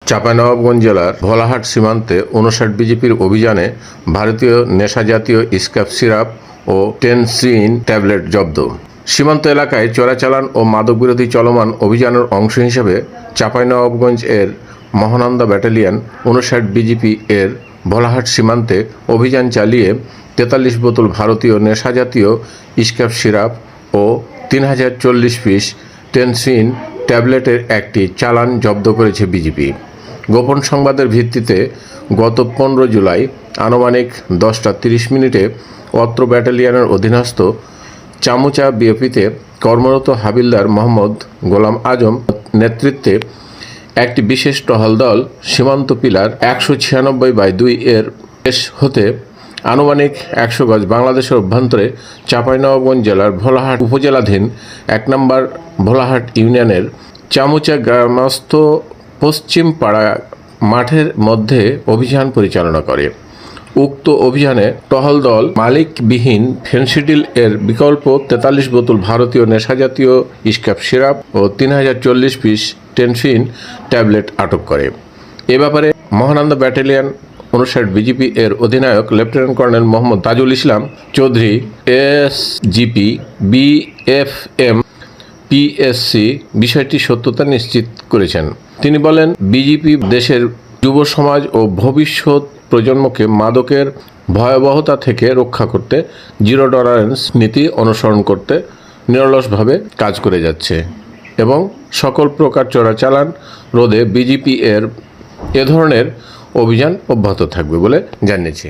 চাঁপাইনবাবগঞ্জ জেলার ভোলাহাট সীমান্তে ৫৯ বিজিপির অভিযানে ভারতীয় নেশাজাতীয় স্ক্যাব সিরাপ ও টেনসিন ট্যাবলেট জব্দ। সীমান্ত এলাকায় চোরাচালান ও মাদকবিরোধী চলমান অভিযানের অংশ হিসেবে চাঁপাইনবাবগঞ্জ এর মহানন্দা ব্যাটালিয়ন ৫৯ বিজিপি এর ভোলাহাট সীমান্তে অভিযান চালিয়ে ৪৩ বোতল ভারতীয় নেশাজাতীয় স্ক্যাব সিরাপ ও ৩০৪০ পিস টেনসিন ট্যাবলেটের একটি চালান জব্দ করেছে বিজিপি। গোপন সংবাদের ভিত্তিতে গত ১৫ জুলাই আনুমানিক ১০টা ৩০ অত্র ব্যাটালিয়নের অধীনস্থ চামুচা বিওপিতে কর্মরত হাবিলদার মোহাম্মদ গোলাম আজম নেতৃত্বে একটি বিশেষ টহল দল সীমান্ত পিলার ১৯৬/২ এর দেশ হতে আনুমানিক ১০০ গজ বাংলাদেশের অভ্যন্তরে চাঁপাইনবাবগঞ্জ জেলার ভোলাহাট উপজেলাধীন ১ নম্বর ভোলাহাট ইউনিয়নের চামুচা গ্রামস্থ পশ্চিম পাড়া মাঠের মধ্যে অভিযান পরিচালনা করে। উক্ত অভিযানে টহল দল মালিকবিহীন ফেনসিডিল এর বিকল্প ৪৩ বোতল ভারতীয় নেশাজাতীয় স্ক্যাব সিরাপ ও ৩০৪০ পিস টেনসিন ট্যাবলেট আটক করে। এ ব্যাপারে মহানন্দা ব্যাটালিয়ন ৫৯ বিজিপি এর অধিনায়ক lieutenant colonel Mohammad Tajul Islam Chowdhury SGP BFM PSC বিষয়টি সত্যতা নিশ্চিত করেছেন। তিনি বলেন, বিজিপি দেশের যুব সমাজ ও ভবিষ্যৎ প্রজন্মকে মাদকের ভয়াবহতা থেকে রক্ষা করতে জিরো টলারেন্স নীতি অনুসরণ করতে নিরলসভাবে কাজ করে যাচ্ছে এবং সকল প্রকার চোরাচালান রোধে বিজিপি এর এ ধরনের অভিযান অব্যাহত থাকবে বলে জানিয়েছে।